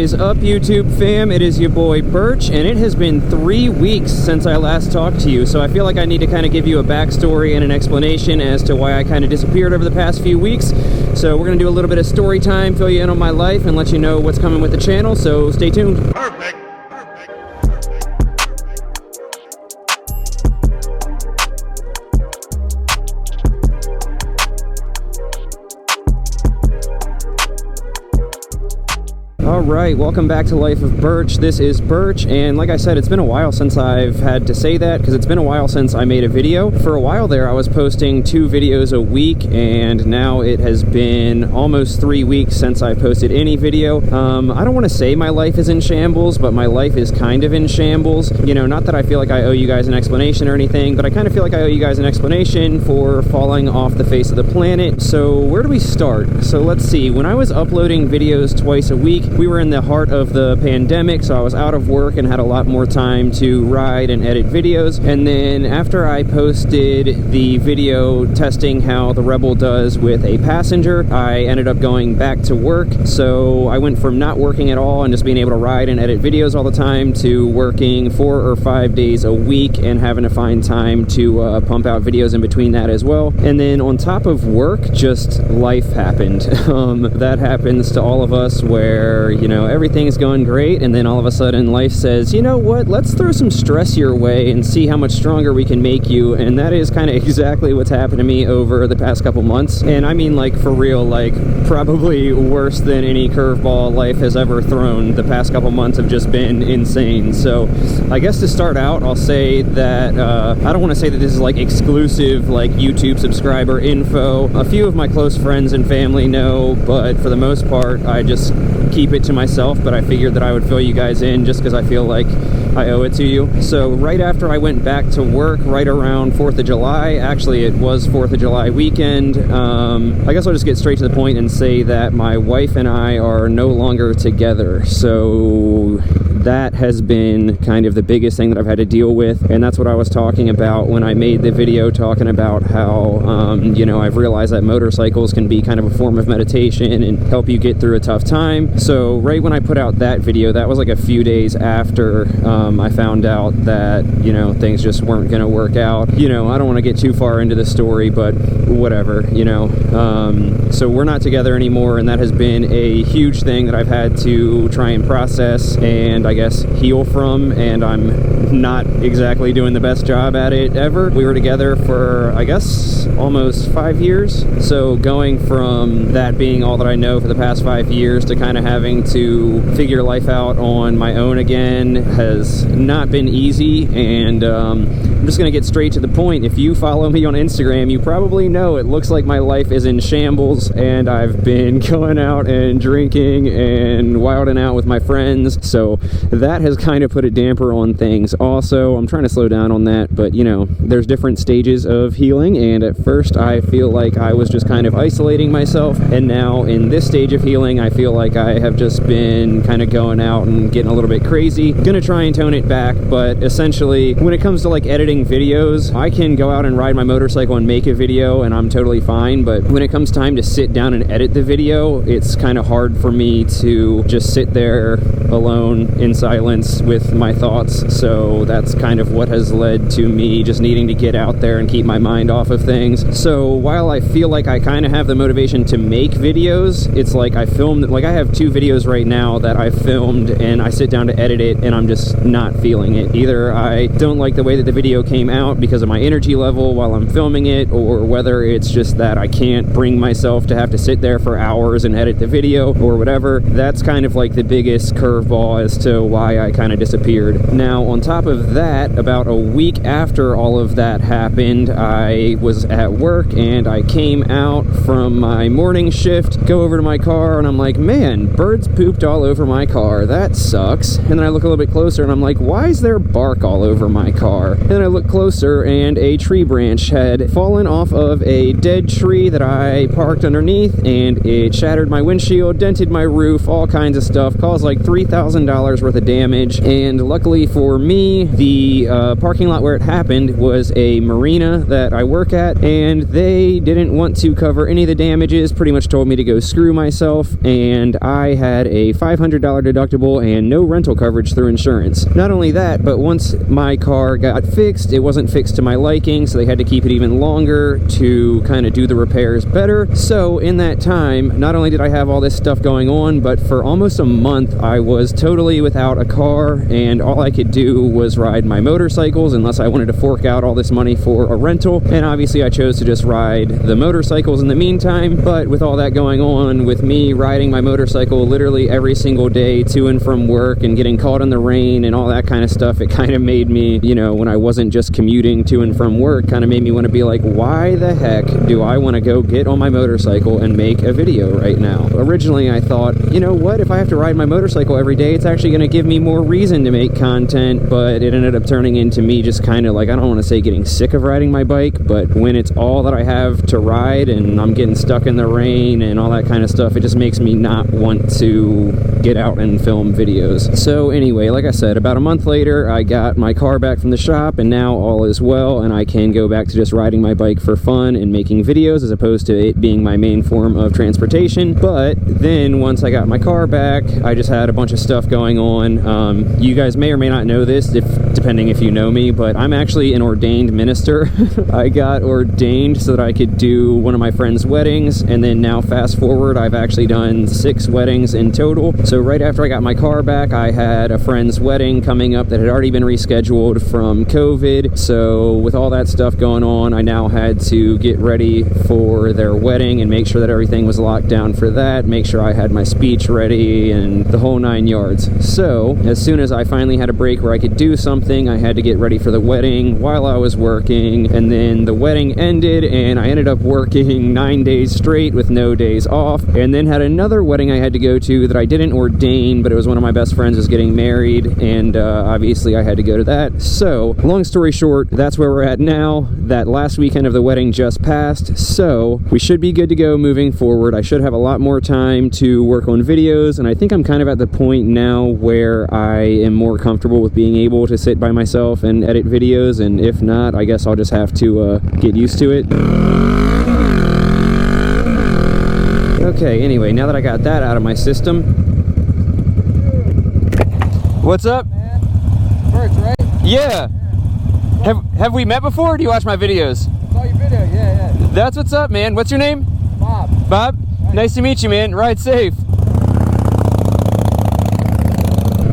is up, YouTube fam? It is your boy Burch, and it has been 3 weeks since I last talked to you, so I feel like I need to kind of give you a backstory and an explanation as to why I kind of disappeared over the past few weeks. So we're going to do a little bit of story time, fill you in on my life, and let you know what's coming with the channel, so stay tuned. Perfect. Alright, welcome back to Life of Burch. This is Burch, and like I said, it's been a while since I've had to say that, because it's been a while since I made a video. For a while there, I was posting 2 videos a week, and now it has been almost 3 weeks since I posted any video. I don't want to say my life is in shambles, but my life is kind of in shambles. You know, not that I feel like I owe you guys an explanation or anything, but I kind of feel like I owe you guys an explanation for falling off the face of the planet. So where do we start? So let's see. When I was uploading videos twice a week, we were in the heart of the pandemic, so I was out of work and had a lot more time to ride and edit videos. And then after I posted the video testing how the Rebel does with a passenger, I ended up going back to work. So I went from not working at all and just being able to ride and edit videos all the time to working 4 or 5 days a week and having to find time to pump out videos in between that as well. And then on top of work, just life happened. That happens to all of us, where you know, everything's going great, and then all of a sudden life says, you know what, let's throw some stress your way and see how much stronger we can make you. And that is kind of exactly what's happened to me over the past couple months. And I mean, like, for real, like, probably worse than any curveball life has ever thrown. The past couple months have just been insane. So I guess to start out, I'll say that I don't want to say that this is like exclusive, like, YouTube subscriber info. A few of my close friends and family know, but for the most part, I just keep it to myself. But I figured that I would fill you guys in just because I feel like I owe it to you. So right after I went back to work, right around 4th of July, actually it was 4th of July weekend, I guess I'll just get straight to the point and say that my wife and I are no longer together. So that has been kind of the biggest thing that I've had to deal with, and that's what I was talking about when I made the video talking about how, you know, I've realized that motorcycles can be kind of a form of meditation and help you get through a tough time. So right when I put out that video, that was like a few days after I found out that, you know, things just weren't going to work out. You know, I don't want to get too far into the story, but whatever, you know. So we're not together anymore, and that has been a huge thing that I've had to try and process and I guess heal from, and I'm not exactly doing the best job at it ever. We were together for, I guess, almost 5 years. So going from that being all that I know for the past 5 years to kind of having to figure life out on my own again has not been easy. And I'm just going to get straight to the point. If you follow me on Instagram, you probably know it looks like my life is in shambles, and I've been going out and drinking and wilding out with my friends. So that has kind of put a damper on things. Also, I'm trying to slow down on that, but you know, there's different stages of healing, and at first I feel like I was just kind of isolating myself, and now in this stage of healing, I feel like I have just been kind of going out and getting a little bit crazy. Gonna try and tone it back, but essentially, when it comes to like editing videos, I can go out and ride my motorcycle and make a video and I'm totally fine, but when it comes time to sit down and edit the video, it's kind of hard for me to just sit there alone in silence with my thoughts. So that's kind of what has led to me just needing to get out there and keep my mind off of things. So while I feel like I kind of have the motivation to make videos, it's like I filmed, like I have 2 videos right now that I filmed and I sit down to edit it and I'm just not feeling it. Either I don't like the way that the video came out because of my energy level while I'm filming it, or whether it's just that I can't bring myself to have to sit there for hours and edit the video or whatever. That's kind of like the biggest curveball as to why I kind of disappeared. Now, on top of that, about a week after all of that happened, I was at work and I came out from my morning shift, go over to my car, and I'm like, man, birds pooped all over my car. That sucks. And then I look a little bit closer and I'm like, why is there bark all over my car? And then I look closer and a tree branch had fallen off of a dead tree that I parked underneath, and it shattered my windshield, dented my roof, all kinds of stuff, caused like $3,000 worth of damage. And luckily for me, the parking lot where it happened was a marina that I work at, and they didn't want to cover any of the damages, pretty much told me to go screw myself, and I had a $500 deductible and no rental coverage through insurance. Not only that, but once my car got fixed, it wasn't fixed to my liking, so they had to keep it even longer to kind of do the repairs better. So in that time, not only did I have all this stuff going on, but for almost a month I was totally without a car, and all I could do was ride my motorcycles unless I wanted to fork out all this money for a rental. And obviously I chose to just ride the motorcycles in the meantime. But with all that going on, with me riding my motorcycle literally every single day to and from work and getting caught in the rain and all that kind of stuff, it kind of made me, you know, when I wasn't just commuting to and from work, kind of made me want to be like, why the heck do I want to go get on my motorcycle and make a video right now? Originally I thought, you know what, if I have to ride my motorcycle every day, it's actually going to give me more reason to make content. But it ended up turning into me just kind of like, I don't want to say getting sick of riding my bike, but when it's all that I have to ride and I'm getting stuck in the rain and all that kind of stuff, it just makes me not want to get out and film videos. So anyway, like I said, about a month later I got my car back from the shop, and now all is well, and I can go back to just riding my bike for fun and making videos as opposed to it being my main form of transportation. But then once I got my car back, I just had a bunch of stuff going on. You guys may or may not know this, depending if you know me, but I'm actually an ordained minister. I got ordained so that I could do one of my friend's weddings, and then now fast forward, I've actually done 6 weddings in total. So right after I got my car back, I had a friend's wedding coming up that had already been rescheduled from COVID. So with all that stuff going on, I now had to get ready for their wedding and make sure that everything was locked down for that, make sure I had my speech ready and the whole 9 yards. So as soon as I finally had a break where I could do something, I had to get ready for the wedding while I was working. And then the wedding ended and I ended up working 9 days straight with no days off, and then had another wedding I had to go to that I didn't ordain, but it was one of my best friends was getting married, and obviously I had to go to that. So long story short, that's where we're at now. That last weekend of the wedding just passed, so we should be good to go moving forward. I should have a lot more time to work on videos, and I think I'm kind of at the point now where I am more comfortable with being able to sit by myself and edit videos, and if not, I guess I'll just have to get used to it. Okay, anyway, now that I got that out of my system. What's up? Man. Burch, right? Yeah. Have we met before? Do you watch my videos? I saw your video, yeah. That's what's up, man. What's your name? Bob. Bob? Nice to meet you, man. Ride safe.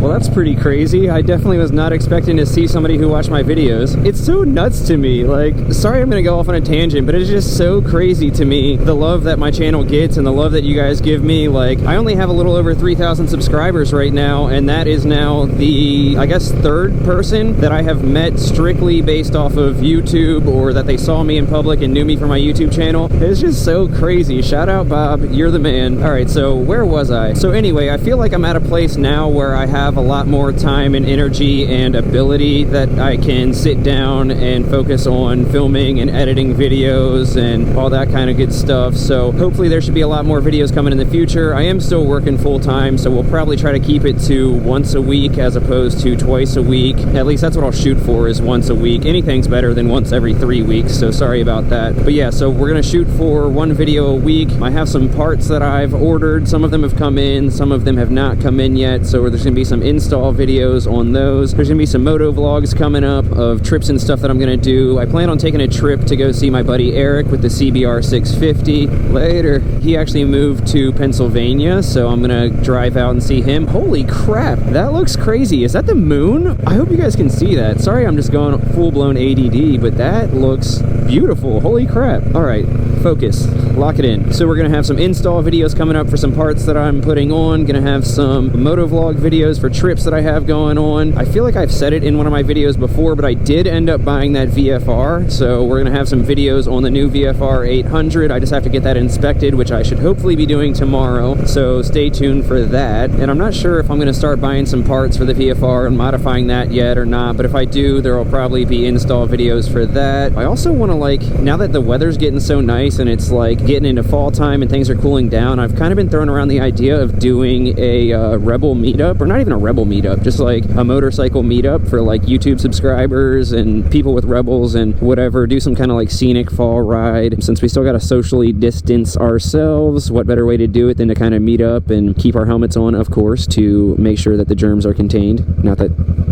Well, that's pretty crazy. I definitely was not expecting to see somebody who watched my videos. It's so nuts to me. Like, sorry I'm gonna go off on a tangent, but it's just so crazy to me, the love that my channel gets and the love that you guys give me. Like, I only have a little over 3,000 subscribers right now, and that is now the, I guess, 3rd person that I have met strictly based off of YouTube, or that they saw me in public and knew me from my YouTube channel. It's just so crazy. Shout out, Bob. You're the man. All right, so where was I? So anyway, I feel like I'm at a place now where I have a lot more time and energy and ability that I can sit down and focus on filming and editing videos and all that kind of good stuff. So hopefully there should be a lot more videos coming in the future. I am still working full-time, so we'll probably try to keep it to once a week as opposed to twice a week. At least that's what I'll shoot for, is once a week. Anything's better than once every 3 weeks, so sorry about that. But yeah, so we're gonna shoot for 1 video a week. I have some parts that I've ordered. Some of them have come in, some of them have not come in yet, so there's gonna be some install videos on those. There's gonna be some moto vlogs coming up of trips and stuff that I'm gonna do. I plan on taking a trip to go see my buddy Eric with the CBR 650 later. He actually moved to Pennsylvania, so I'm gonna drive out and see him. Holy crap, that looks crazy. Is that the moon? I hope you guys can see that. Sorry I'm just going full-blown ADD, but that looks beautiful. Holy crap. All right, focus, lock it in. So we're gonna have some install videos coming up for some parts that I'm putting on. Gonna have some motovlog videos for trips that I have going on. I feel like I've said it in one of my videos before, but I did end up buying that VFR, so we're gonna have some videos on the new VFR 800. I just have to get that inspected, which I should hopefully be doing tomorrow, so stay tuned for that. And I'm not sure if I'm gonna start buying some parts for the VFR and modifying that yet or not, but if I do, there will probably be install videos for that. I also want to, like, now that the weather's getting so nice and it's like getting into fall time and things are cooling down, I've kind of been throwing around the idea of doing a Rebel meetup, or not even a Rebel meetup, just like a motorcycle meetup for like YouTube subscribers and people with Rebels and whatever. Do some kind of like scenic fall ride. Since we still got to socially distance ourselves, what better way to do it than to kind of meet up and keep our helmets on, of course, to make sure that the germs are contained. Not that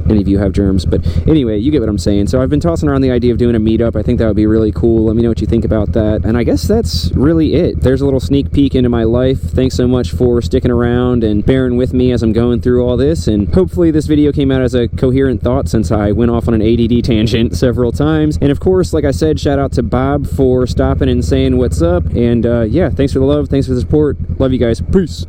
any of you have germs, but anyway, you get what I'm saying. So I've been tossing around the idea of doing a meetup. I think that would be really cool. Let me know what you think about that. And I guess that's really it. There's a little sneak peek into my life. Thanks so much for sticking around and bearing with me as I'm going through all this. And hopefully this video came out as a coherent thought, since I went off on an ADD tangent several times. And of course, like I said, shout out to Bob for stopping and saying what's up. And yeah, thanks for the love. Thanks for the support. Love you guys. Peace.